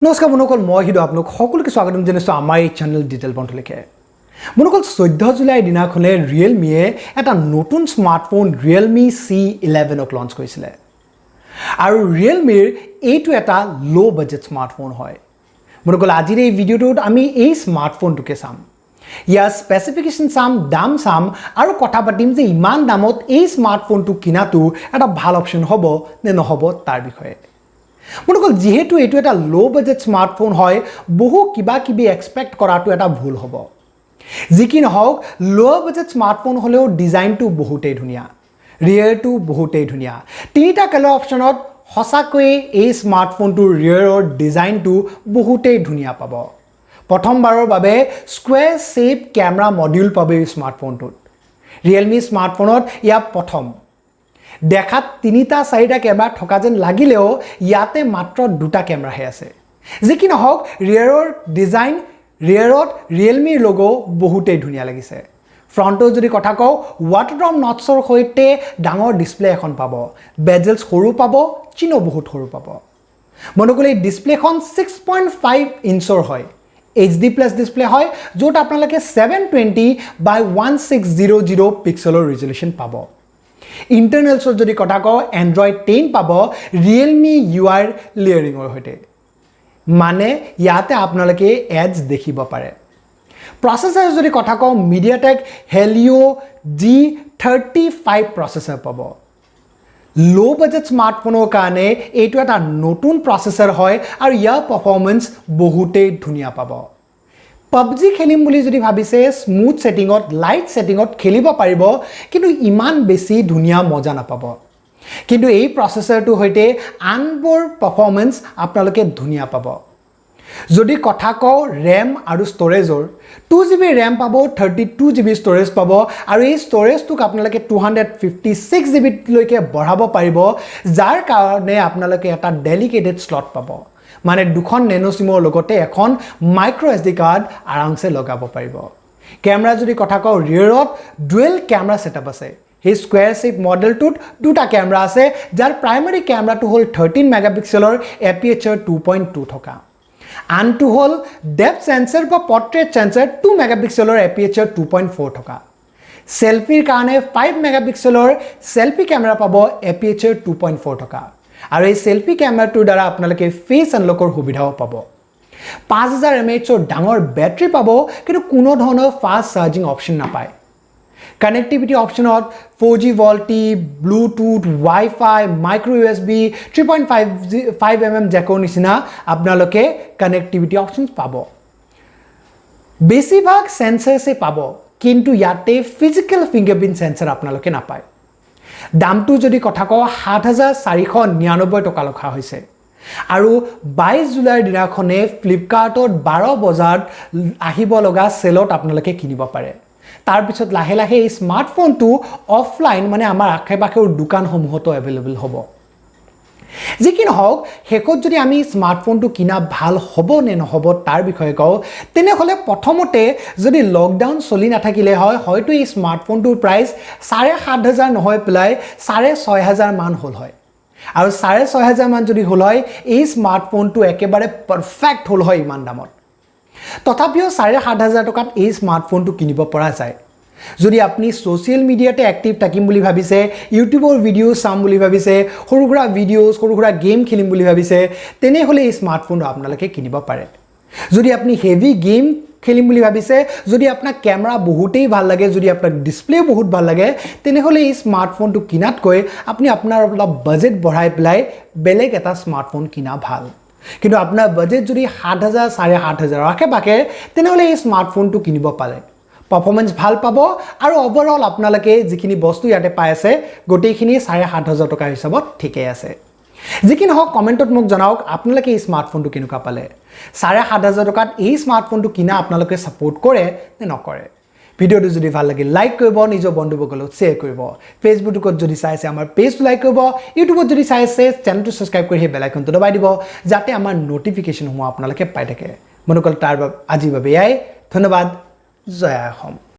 নমস্কাৰ বন্ধুসকল মই হিদু আপোনাক সকলোকে স্বাগতম জনাইছো আমাৰ এই চেনেল ডিটেইল বন্ধুলৈকে বন্ধুসকল 14 জুলাই দিনাখনে Realme এটা নতুন স্মাৰ্টফোন Realme C11 ক লঞ্চ কৰিছিল আৰু Realme এইটো এটা লো বাজেট স্মাৰ্টফোন হয় বন্ধুসকল আজিৰ এই ভিডিওটোত আমি এই স্মাৰ্টফোনটোকে চাম ইয়াৰ স্পেসিফিকেশন চাম দাম চাম আৰু কথা পাতিম যে ইমান দামত এই স্মাৰ্টফোনটো কিনাটো এটা ভাল অপচন হ'ব নে নহ'ব তাৰ বিষয়ে বন্ধুসকল যেহেতু এইটো এটা লো বাজেট স্মাৰ্টফোন হয় বহু কিবা কিবি এক্সপেক্ট কৰাটো এটা ভুল হ'ব যিকি নহওক লো বাজেট স্মাৰ্টফোন হলেও ডিজাইনটো বহুতেই ধুনিয়া ৰিয়াৰটো বহুতেই ধুনিয়া তিনিটা কালাৰ অপচনত হসাকৈ এই স্মাৰ্টফোনটোৰ ৰিয়াৰৰ ডিজাইনটো বহুতেই ধুনিয়া পাব প্ৰথমবাৰৰ বাবে স্কয়াৰ শেপ কেমেৰা মডিউল পাবে এই স্মাৰ্টফোনটোত Realme স্মাৰ্টফোনত ইয়া প্ৰথম দেখাত তিনিটা চাৰিটা কেমেৰা থকা যেন লাগিলেও ইয়াতে মাত্ৰ দুটা কেমেৰা হে আছে যিকি নহওক ৰিয়াৰৰ ডিজাইন ৰিয়াৰত Realme লোগো বহুতেই ধুনিয়া লাগিছে ফ্ৰণ্টত যদি কথা কও ৱাটাৰড্ৰপ নটছৰ সৈতে ডাঙৰ ডিসপ্লে এখন পাব বেজেলছ সৰু পাব চিনো বহুত সৰু পাব বন্ধুসকল এই ডিসপ্লেখন 6.5 ইঞ্চৰ হয় HD plus ডিসপ্লে হয় য'ত আপোনালোকে 720 by 1600 পিক্সেলৰ ৰিজল্যুশন পাব ইন্টাৰনেলছৰ যদি কথা কও Android 10 পাব Realme UI লেয়াৰিংৰ হৈতে মানে ইয়াতে আপোনালোকে এডস দেখিব পাৰে প্ৰসেসৰ যদি কথা কও MediaTek Helio G35 প্ৰসেসৰ পাব লো বাজেট স্মাৰ্টফোনৰ কাৰণে এইটো এটা নতুন প্ৰসেসৰ হয় আৰু ইয়াৰ পাৰফৰম্যান্স বহুতেই ধুনিয়া পাব PUBG খেলিম বুলি যদি ভাবিছে স্মুথ সেটিংত লাইট সেটিংত খেলিব পাৰিব কিন্তু ইমান বেছি ধুনিয়া মজা নাপাব কিন্তু এই প্ৰসেসৰটো হৈতে আনবোৰ পাৰফৰম্যান্স আপোনালোকে ধুনিয়া পাব যদি কথা কও RAM আৰু ষ্টৰেজৰ 2GB RAM পাব 32GB ষ্টৰেজ পাব আৰু এই ষ্টৰেজটোক আপোনালোকে 256GB লৈকে বঢ়াব পাৰিব যাৰ কাৰণে আপোনালোকে এটা ডেডিকেটেড স্লট পাব মানে দুখন নেনো সিমৰ লগতে এখন মাইক্ৰো SD কাৰ্ড আৰামছে লগাব পাৰিব কেমেৰা যদি কথা কও ৰিয়াৰত ডুৱেল কেমেৰা সেটআপ আছে এই স্কয়াৰ শেপ মডেলটোত দুটা কেমেৰা আছে যাৰ প্ৰাইমাৰী কেমেৰাটো হল 13 মেগাপিক্সেলৰ aperture 2.2 থকা আনটো হল ডেপথ সেন্সৰ বা পোৰ্ট্ৰেট সেন্সৰ 2 মেগাপিক্সেলৰ aperture 2.4 থকা সেলফিৰ কাৰণে 5 মেগাপিক্সেলৰ সেলফি কেমেৰা পাব aperture 2.4 থকা আৰু এই সেলফি কেমেৰাটোৰ দ্বাৰা আপোনালোকে ফেস আনলকৰ সুবিধাও পাব 5000 mAhৰ ডাঙৰ বেটাৰী পাব কিন্তু কোনো ধৰণৰ ফাষ্ট চাৰ্জিং অপচন নাপায় কানেক্টিভিটি অপচনত 4G VoLTE Bluetooth Wi-Fi micro USB 3.5mm জ্যাকৰ নিচিনা আপোনালোকে কানেক্টিভিটি অপচনস পাব বেছিভাগ সেন্সৰসে পাব কিন্তু ইয়াতে ফিজিক্যাল ফিংগাৰপ্ৰিন্ট সেন্সৰ আপোনালোকে নাপায় দামটো যদি কথা কও 7499 টকা লখা হৈছে আৰু 22 জুলাইৰ দিনাখনে ফ্লিপকাৰ্টত 12 বজাত আহিব লগা সেলত আপোনালোকে কিনিব পাৰে তাৰ পিছত লাহে লাহে এই স্মাৰ্টফোনটো অফলাইন মানে আমাৰ আখেপাখেৰ দোকানসমূহতো अवेलेबल হ'ব যিকি নহওক হেকত যদি আমি স্মাৰ্টফোনটো কিনা ভাল হ'ব নে নহ'ব তাৰ বিষয়ে কও তেনেহলে প্ৰথমতে যদি লকডাউন চলি নাথাকিলে হয় হয়তো এই স্মাৰ্টফোনটোৰ প্ৰাইস 7500 নহয় প্লাই 6500 মান হল হয় আৰু 6500 মান যদি হল হয় এই স্মাৰ্টফোনটো একেবাৰে পাৰফেক্ট হল হয় ইমান দামত তথাপিও 7500 টকাত এই স্মাৰ্টফোনটো কিনিব পৰা যায় যদি আপনি সোশ্যাল মিডিয়াতে অ্যাক্টিভ থাকিম বুলি ভাবিছে ইউটিউবৰ ভিডিও চাম বুলি ভাবিছে সৰুগুৰা ভিডিওস সৰুগুৰা গেম খেলিম বুলি ভাবিছে তেনে হলে এই স্মাৰ্টফোনটো আপোনালোকে কিনিব পাৰে যদি আপনি হেভি গেম খেলিম বুলি ভাবিছে যদি আপোনাৰ কেমেৰা বহুতেই ভাল লাগে যদি আপোনাৰ ডিসপ্লে বহুত ভাল লাগে তেনে হলে এই স্মাৰ্টফোনটো কিনাতকৈ আপনি আপোনাৰ অলপ বাজেট বঢ়াই পেলাই বেলেগ এটা স্মাৰ্টফোন কিনা ভাল কিন্তু আপোনাৰ বাজেট যদি 7000 7500 আকে বাকে তেনে হলে এই স্মাৰ্টফোনটো কিনিব পাৰে পাৰফৰম্যান্স ভাল পাব আৰু ওভাৰঅল আপোনালোকে যিখিনি বস্তু ইয়াতে পাই আছে গোটেইখিনি 7500 টকা হিচাপত ঠিকই আছে যিকি নহওক কমেন্টত মোক জনাওক আপোনালোকে এই স্মাৰ্টফোনটো কেনেকুৱা পালে 7500 টকাত এই স্মাৰ্টফোনটো কিনা আপোনালোকে সাপোৰ্ট কৰে নে নকৰে ভিডিওটো যদি ভাল লাগে লাইক কৰিব নিজৰ বন্ধুসকলক শেয়াৰ কৰিব ফেসবুকত যদি চাইছে আমাৰ পেজটো লাইক কৰিব ইউটিউবত যদি চাইছে চেনেলটো সাবস্ক্ৰাইব কৰি বেল আইকনটো দবাই দিব যাতে আমাৰ নোটিফিকেশন সমূহ আপোনালোকে পাই থাকে বন্ধুসকল তাৰ আজিৰ বাবে ধন্যবাদ জয় অসম